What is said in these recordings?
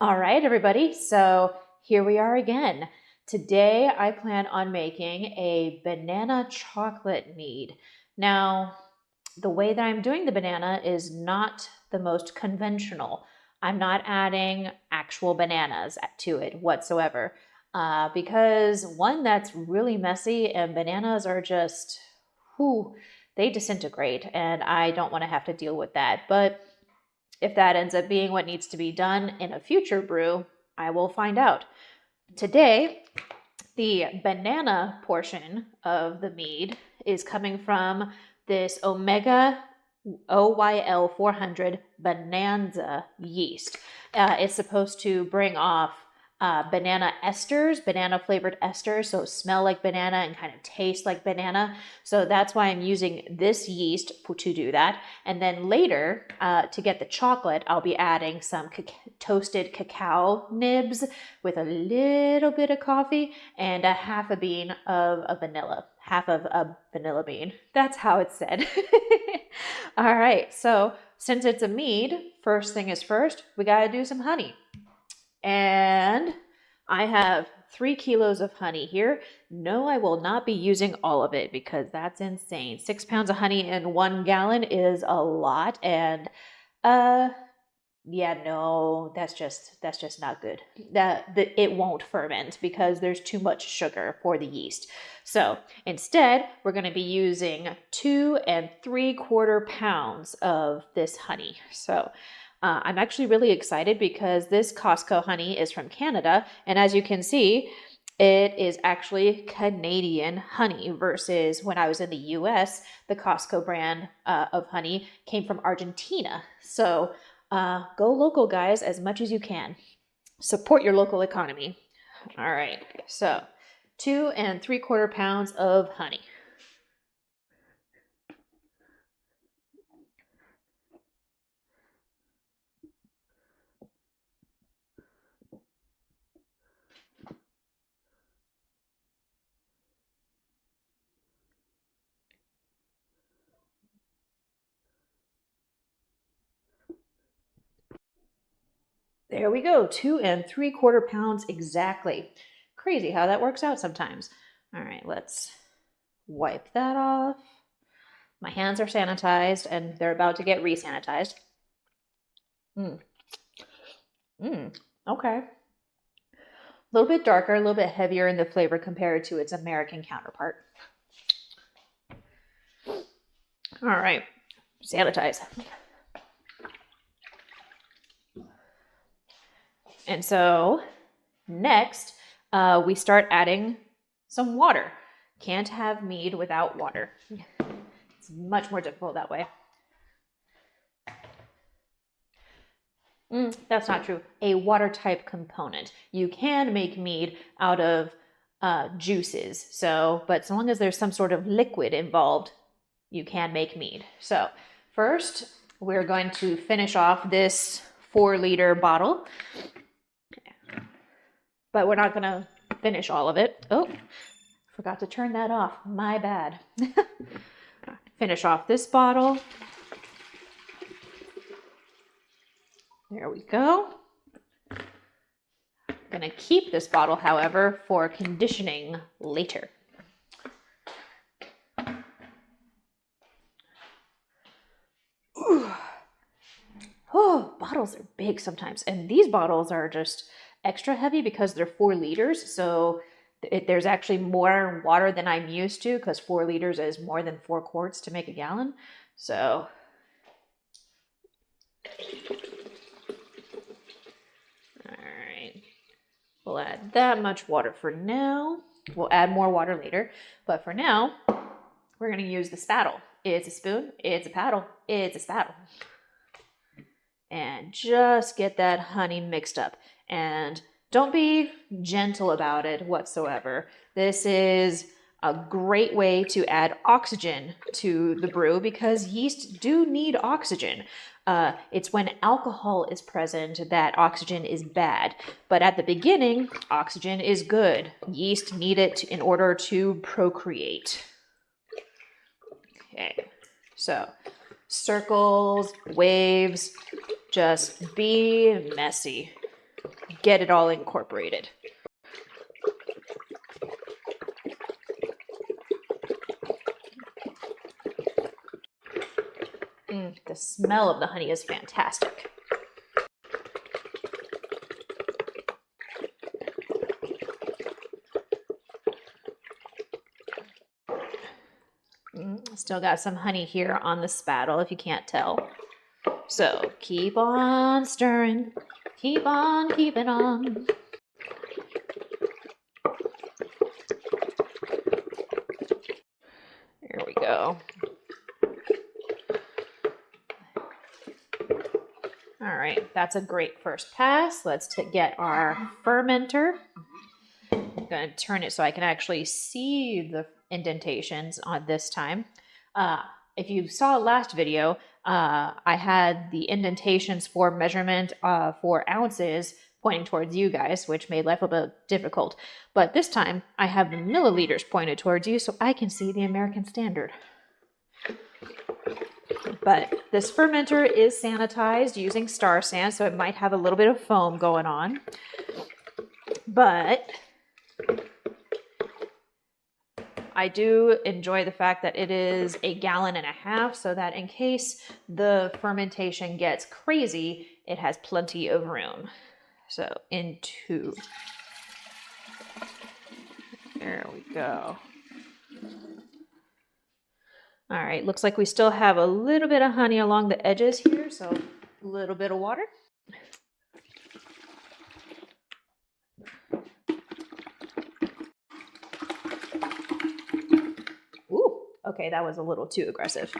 All right, everybody. So here we are again. Today I plan on making a banana chocolate mead. Now, the way that I'm doing the banana is not the most conventional. I'm not adding actual bananas to it whatsoever. Because one, that's really messy, and bananas are just, whew, they disintegrate, and I don't want to have to deal with that. But if that ends up being what needs to be done in a future brew, I will find out. Today, the banana portion of the mead is coming from this Omega OYL 400 Bonanza yeast. It's supposed to bring off banana esters, banana flavored esters, so smell like banana and kind of taste like banana. So that's why I'm using this yeast to do that. And then later, to get the chocolate, I'll be adding some toasted cacao nibs with a little bit of coffee and a half a bean of a vanilla. Half of a vanilla bean. That's how it's said. All right, so since it's a mead, first thing is first, we gotta do some honey. And I have 3 kilos of honey here. No, I will not be using all of it because that's insane. 6 pounds of honey in 1 gallon is a lot. And yeah, no, that's just not good. It won't ferment because there's too much sugar for the yeast. So instead, we're going to be using 2 3/4 pounds of this honey. So I'm actually really excited because this Costco honey is from Canada, and as you can see, it is actually Canadian honey versus when I was in the US, the Costco brand of honey came from Argentina. So go local, guys, as much as you can. Support your local economy. All right, so 2 3/4 pounds of honey. There we go, 2 3/4 pounds exactly. Crazy how that works out sometimes. All right, let's wipe that off. My hands are sanitized and they're about to get re-sanitized. Okay. A little bit darker, a little bit heavier in the flavor compared to its American counterpart. All right, sanitize. And so next, we start adding some water. Can't have mead without water. It's much more difficult that way. That's not true. A water type component. You can make mead out of juices. But so long as there's some sort of liquid involved, you can make mead. So first, we're going to finish off this 4-liter bottle. But we're not going to finish all of it. Oh, forgot to turn that off. My bad. Finish off this bottle. There we go. I'm going to keep this bottle, however, for conditioning later. Ooh. Oh, bottles are big sometimes. And these bottles are just extra heavy because they're 4 liters. So there's actually more water than I'm used to because 4 liters is more than 4 quarts to make a gallon. So all right, we'll add that much water for now. We'll add more water later, but for now, we're going to use the spattle. It's a spoon, it's a paddle, it's a spattle. And just get that honey mixed up. And don't be gentle about it whatsoever. This is a great way to add oxygen to the brew because yeast do need oxygen. It's when alcohol is present that oxygen is bad. But at the beginning, oxygen is good. Yeast need it in order to procreate. Okay, so circles, waves, just be messy. get it all incorporated. The smell of the honey is fantastic. Still got some honey here on the spattle if you can't tell. So keep on stirring, keep on keeping on. There we go. All right, that's a great first pass. Let's get our fermenter. I'm going to turn it so I can actually see the indentations on this time. If you saw last video, I had the indentations for measurement for ounces pointing towards you guys, which made life a bit difficult. But this time, I have the milliliters pointed towards you so I can see the American standard. But this fermenter is sanitized using Star San, so it might have a little bit of foam going on. But I do enjoy the fact that it is 1.5 gallons, so that in case the fermentation gets crazy, it has plenty of room. So into, there we go. All right, looks like we still have a little bit of honey along the edges here, so a little bit of water. Ooh, okay, that was a little too aggressive.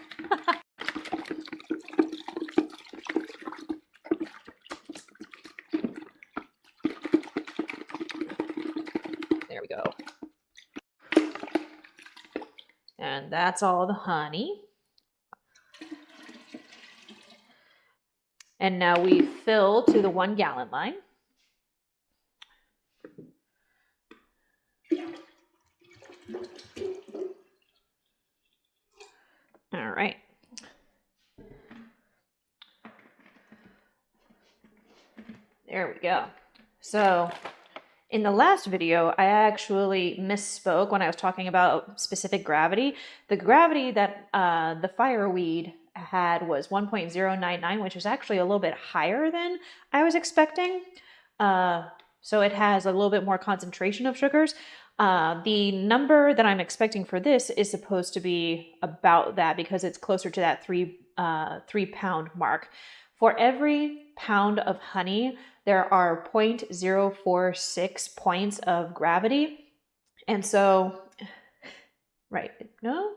There we go. And that's all the honey. And now we fill to the 1 gallon line. All right. There we go. So in the last video, I actually misspoke when I was talking about specific gravity. The gravity that the fireweed had was 1.099, which is actually a little bit higher than I was expecting. So it has a little bit more concentration of sugars. The number that I'm expecting for this is supposed to be about that because it's closer to that 3 pound mark. For every pound of honey, there are 0.046 points of gravity. And so, right, no?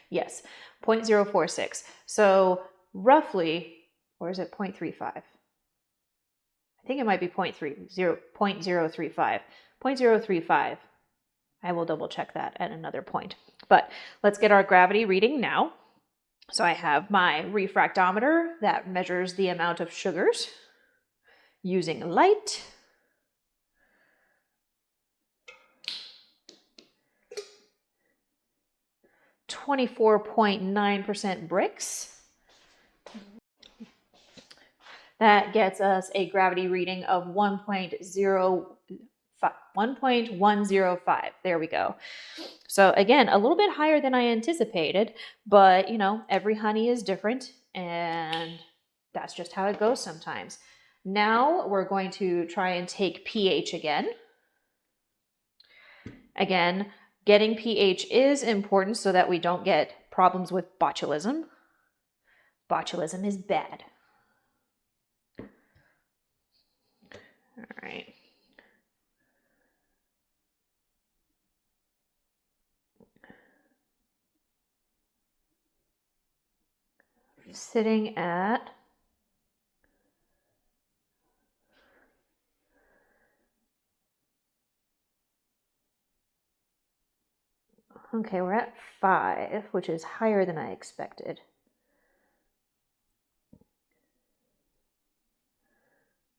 Yes, 0.046. So roughly, or is it 0.35? I think it might be 0.35. 0.035. I will double check that at another point. But let's get our gravity reading now. So I have my refractometer that measures the amount of sugars using light. (24.9% Brix). That gets us a gravity reading of 1.105. There we go. So again, a little bit higher than I anticipated, but you know, every honey is different and that's just how it goes sometimes. Now we're going to try and take pH again. Again, getting pH is important so that we don't get problems with botulism. Botulism is bad. All right. Sitting at okay, we're at 5, which is higher than I expected.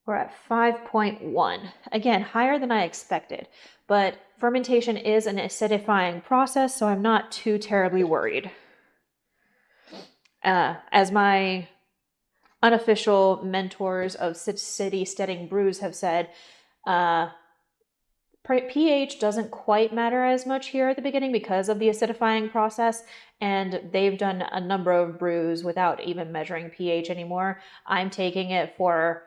We're at 5.1. Again, higher than I expected, but fermentation is an acidifying process, so I'm not too terribly worried. As my unofficial mentors of city steadying brews have said pH doesn't quite matter as much here at the beginning because of the acidifying process, and they've done a number of brews without even measuring pH anymore. I'm taking it for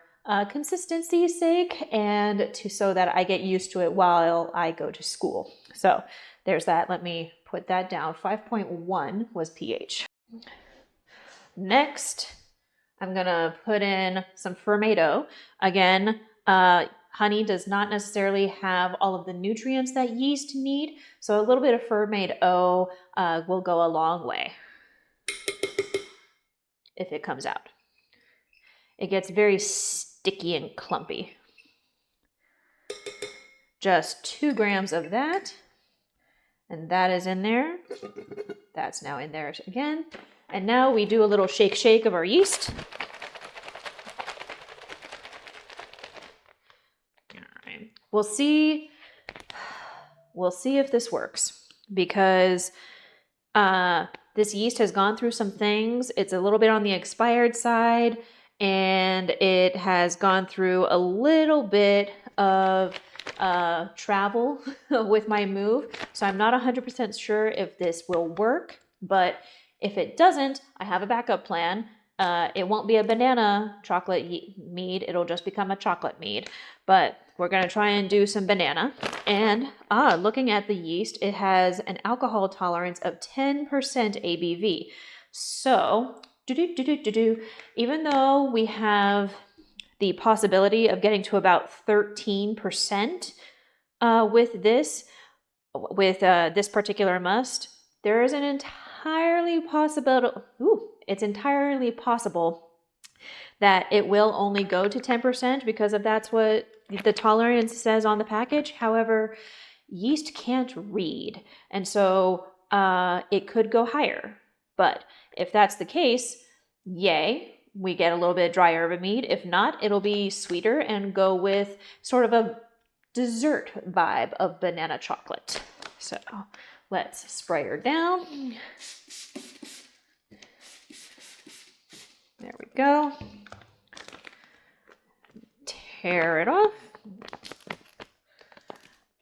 consistency's sake and so that I get used to it while I go to school. So there's that. Let me put that down. 5.1 was pH. Next, I'm gonna put in some fermento. Again, honey does not necessarily have all of the nutrients that yeast need, so a little bit of fermento will go a long way if it comes out. It gets very sticky and clumpy. Just 2 grams of that, and that is in there. That's now in there again. And now we do a little shake of our yeast. We'll see if this works, because this yeast has gone through some things. It's a little bit on the expired side, and it has gone through a little bit of travel with my move. So I'm not 100% sure if this will work, but if it doesn't, I have a backup plan. It won't be a banana chocolate mead. It'll just become a chocolate mead. But we're going to try and do some banana. And looking at the yeast, it has an alcohol tolerance of 10% ABV. So, even though we have the possibility of getting to about 13% with this particular must, there is an entirely possible. It's entirely possible that it will only go to 10% because that's what the tolerance says on the package. However, yeast can't read, and so it could go higher. But if that's the case, yay, we get a little bit drier of a mead. If not, it'll be sweeter and go with sort of a dessert vibe of banana chocolate. So let's spray her down. There we go. Tear it off.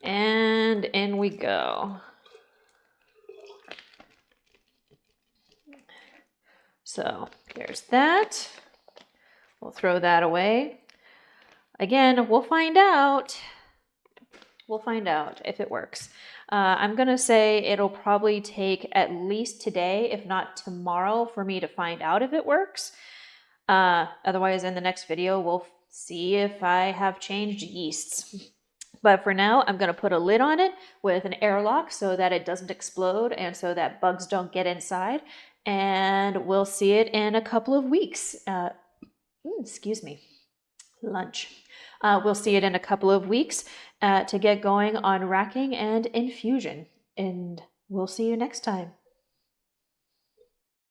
And in we go. So there's that. We'll throw that away. Again, we'll find out. We'll find out if it works. I'm going to say it'll probably take at least today, if not tomorrow, for me to find out if it works. Otherwise, in the next video, we'll see if I have changed yeasts. But for now, I'm going to put a lid on it with an airlock so that it doesn't explode and so that bugs don't get inside. And we'll see it in a couple of weeks. Excuse me. Lunch. We'll see it in a couple of weeks to get going on racking and infusion. And we'll see you next time.